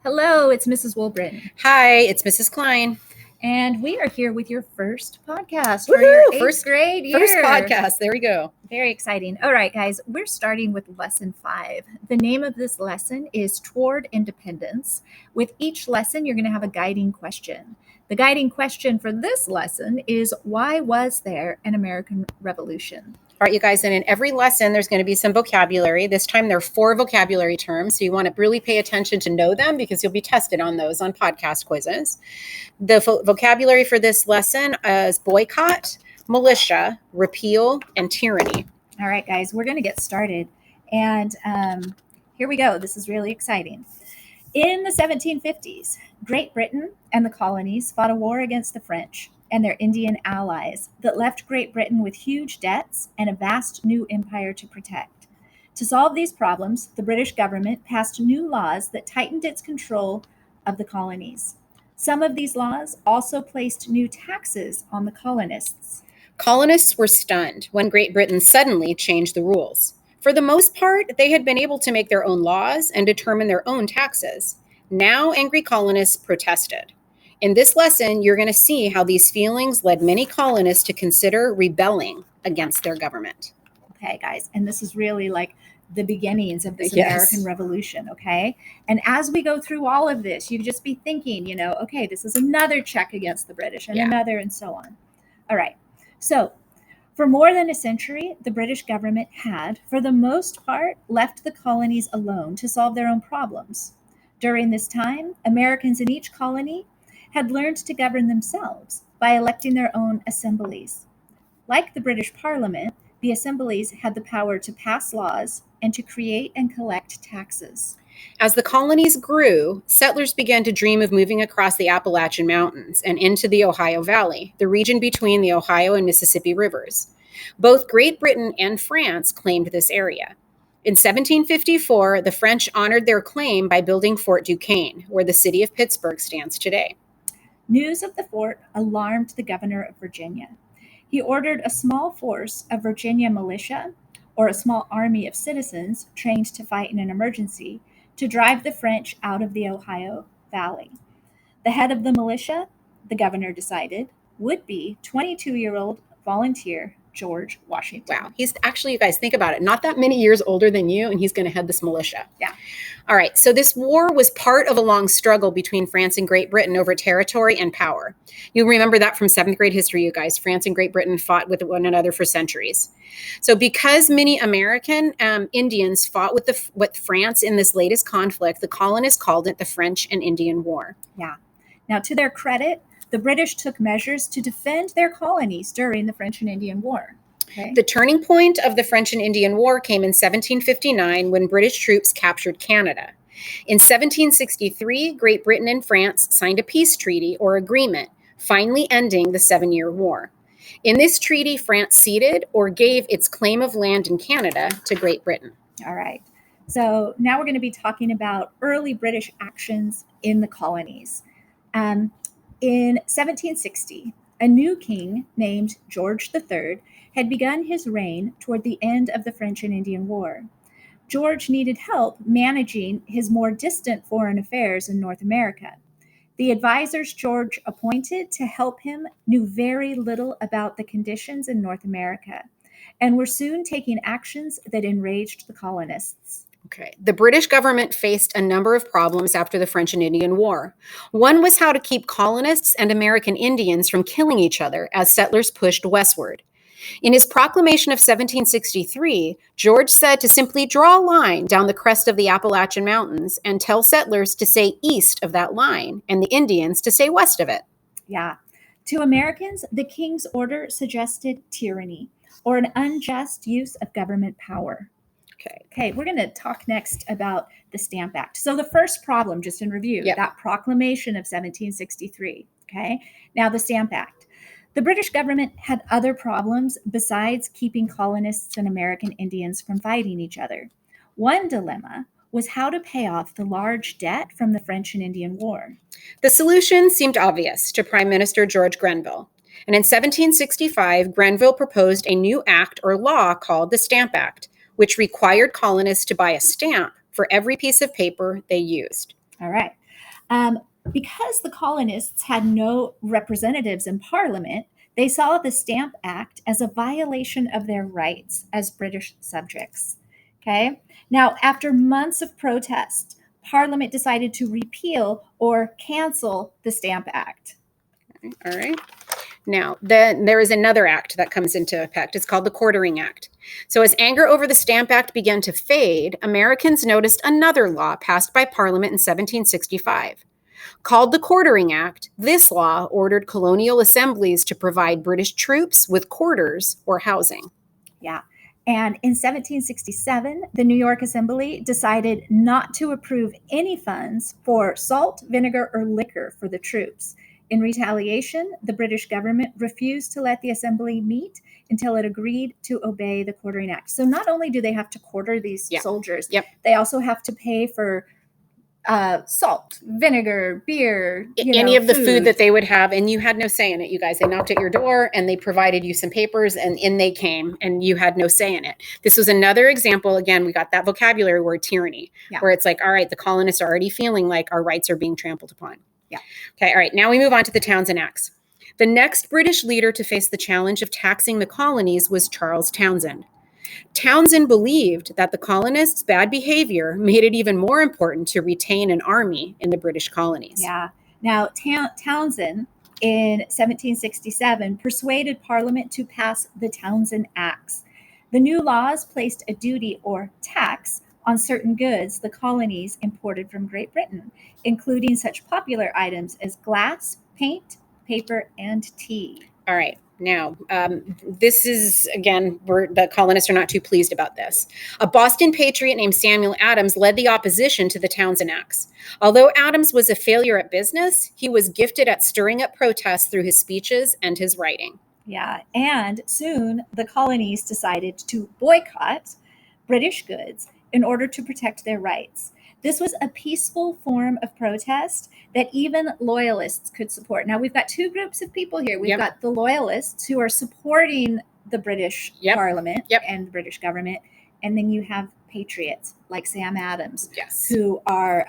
Hello, it's Mrs. Wolbrin, Hi, it's Mrs. Klein. and we are here with your first podcast for your eighth grade year. First podcast. There we go. Very exciting. All right, guys, we're starting with lesson 5. The name of this lesson is Toward Independence. With each lesson, you're going to have a guiding question. The guiding question for this lesson is, why was there an American Revolution? All right, you guys, and in every lesson, there's going to be some vocabulary. This time, there are 4 vocabulary terms, so you want to really pay attention to know them because you'll be tested on those on podcast quizzes. The vocabulary for this lesson is boycott, militia, repeal, and tyranny. All right, guys, we're going to get started. And here we go. This is really exciting. In the 1750s, Great Britain and the colonies fought a war against the French and their Indian allies that left Great Britain with huge debts and a vast new empire to protect. To solve these problems, the British government passed new laws that tightened its control of the colonies. Some of these laws also placed new taxes on the colonists. Colonists were stunned when Great Britain suddenly changed the rules. For the most part, they had been able to make their own laws and determine their own taxes. Now, angry colonists protested. In this lesson, you're going to see how these feelings led many colonists to consider rebelling against their government. Okay, guys, and this is really like the beginnings of this American Revolution, okay? And as we go through all of this, you just be thinking, okay, this is another check against the British and another and so on. All right, so for more than a century, the British government had, for the most part, left the colonies alone to solve their own problems. During this time, Americans in each colony had learned to govern themselves by electing their own assemblies. Like the British Parliament, the assemblies had the power to pass laws and to create and collect taxes. As the colonies grew, settlers began to dream of moving across the Appalachian Mountains and into the Ohio Valley, the region between the Ohio and Mississippi rivers. Both Great Britain and France claimed this area. In 1754, the French honored their claim by building Fort Duquesne, where the city of Pittsburgh stands today. News of the fort alarmed the governor of Virginia. He ordered a small force of Virginia militia, or a small army of citizens trained to fight in an emergency, to drive the French out of the Ohio Valley. The head of the militia, the governor decided, would be 22-year-old volunteer George Washington. Wow. He's actually, you guys think about it, not that many years older than you, and he's going to head this militia. Yeah. All right. So this war was part of a long struggle between France and Great Britain over territory and power. You'll remember that from 7th grade history, you guys. France and Great Britain fought with one another for centuries. So because many American Indians fought with France in this latest conflict, the colonists called it the French and Indian War. Yeah. Now, to their credit, the British took measures to defend their colonies during the French and Indian War. Okay. The turning point of the French and Indian War came in 1759 when British troops captured Canada. In 1763, Great Britain and France signed a peace treaty or agreement, finally ending the 7-Year War. In this treaty, France ceded or gave its claim of land in Canada to Great Britain. All right. So now we're going to be talking about early British actions in the colonies. In 1760, a new king named George III had begun his reign toward the end of the French and Indian War. George needed help managing his more distant foreign affairs in North America. The advisors George appointed to help him knew very little about the conditions in North America and were soon taking actions that enraged the colonists. Okay. The British government faced a number of problems after the French and Indian War. One was how to keep colonists and American Indians from killing each other as settlers pushed westward. In his proclamation of 1763, George said to simply draw a line down the crest of the Appalachian Mountains and tell settlers to stay east of that line and the Indians to stay west of it. Yeah. To Americans, the king's order suggested tyranny or an unjust use of government power. Okay, we're going to talk next about the Stamp Act. So the first problem, just in review, that proclamation of 1763. Okay, now the Stamp Act. The British government had other problems besides keeping colonists and American Indians from fighting each other. One dilemma was how to pay off the large debt from the French and Indian War. The solution seemed obvious to Prime Minister George Grenville. And in 1765, Grenville proposed a new act or law called the Stamp Act, which required colonists to buy a stamp for every piece of paper they used. All right. Because the colonists had no representatives in Parliament, they saw the Stamp Act as a violation of their rights as British subjects. Okay. Now, after months of protest, Parliament decided to repeal or cancel the Stamp Act. All right. Now, then there is another act that comes into effect. It's called the Quartering Act. So as anger over the Stamp Act began to fade, Americans noticed another law passed by Parliament in 1765. Called the Quartering Act, this law ordered colonial assemblies to provide British troops with quarters or housing. Yeah. And in 1767, the New York Assembly decided not to approve any funds for salt, vinegar, or liquor for the troops. In retaliation, the British government refused to let the assembly meet until it agreed to obey the Quartering Act. So not only do they have to quarter these soldiers, they also have to pay for salt, vinegar, beer, any of the food that they would have. And you had no say in it, you guys. They knocked at your door and they provided you some papers, and in they came, and you had no say in it. This was another example. Again, we got that vocabulary word, tyranny, where it's like, all right, the colonists are already feeling like our rights are being trampled upon. Yeah. Okay. All right. Now we move on to the Townshend Acts. The next British leader to face the challenge of taxing the colonies was Charles Townshend. Townshend believed that the colonists' bad behavior made it even more important to retain an army in the British colonies. Yeah. Now, Townshend in 1767 persuaded Parliament to pass the Townshend Acts. The new laws placed a duty or tax on certain goods the colonies imported from Great Britain, including such popular items as glass, paint, paper, and tea. All right. Now, this is, again, the colonists are not too pleased about this. A Boston patriot named Samuel Adams led the opposition to the Townshend Acts. Although Adams was a failure at business, he was gifted at stirring up protests through his speeches and his writing. Yeah, and soon the colonies decided to boycott British goods in order to protect their rights. This was a peaceful form of protest that even loyalists could support. Now, we've got two groups of people here. We've got the loyalists who are supporting the British Parliament and the British government. And then you have patriots like Sam Adams, who are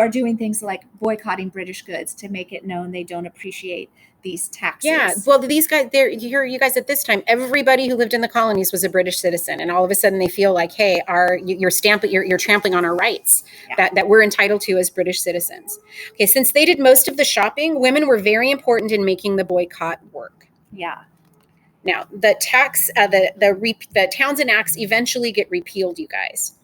doing things like boycotting British goods to make it known they don't appreciate these taxes. Yeah, well, these guys, you guys at this time, everybody who lived in the colonies was a British citizen, and all of a sudden they feel like, hey, you're trampling on our rights that we're entitled to as British citizens. Okay, since they did most of the shopping, women were very important in making the boycott work. Yeah. Now, the Townshend Acts eventually get repealed, you guys.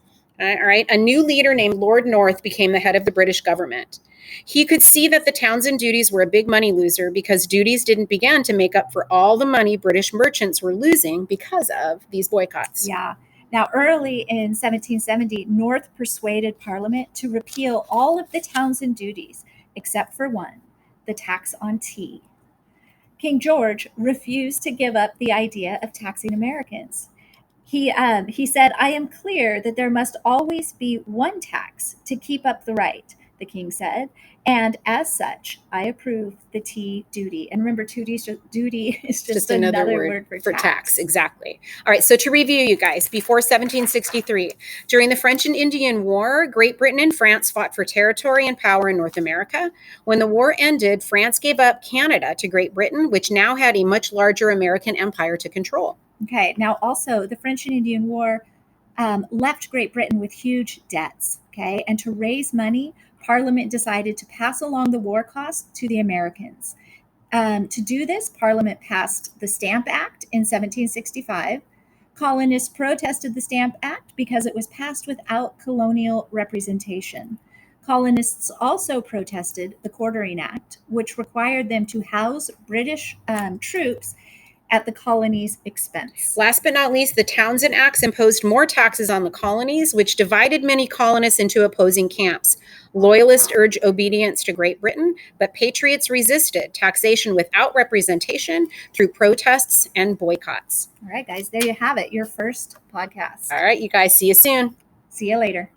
All right. A new leader named Lord North became the head of the British government. He could see that the Townshend duties were a big money loser because duties didn't begin to make up for all the money British merchants were losing because of these boycotts. Yeah. Now, early in 1770, North persuaded Parliament to repeal all of the Townshend duties except for one, the tax on tea. King George refused to give up the idea of taxing Americans. He said, "I am clear that there must always be one tax to keep up the right," the king said, "and as such, I approve the tea duty." And remember, duty is just another word for tax. Exactly. All right, so to review, you guys, before 1763, during the French and Indian War, Great Britain and France fought for territory and power in North America. When the war ended, France gave up Canada to Great Britain, which now had a much larger American empire to control. Okay, now also the French and Indian War left Great Britain with huge debts. Okay, and to raise money, Parliament decided to pass along the war costs to the Americans. To do this, Parliament passed the Stamp Act in 1765. Colonists protested the Stamp Act because it was passed without colonial representation. Colonists also protested the Quartering Act, which required them to house British troops at the colony's expense. Last but not least, the Townshend Acts imposed more taxes on the colonies, which divided many colonists into opposing camps. Loyalists urged obedience to Great Britain, but patriots resisted taxation without representation through protests and boycotts. All right, guys, there you have it, your first podcast. All right, you guys, see you soon. See you later.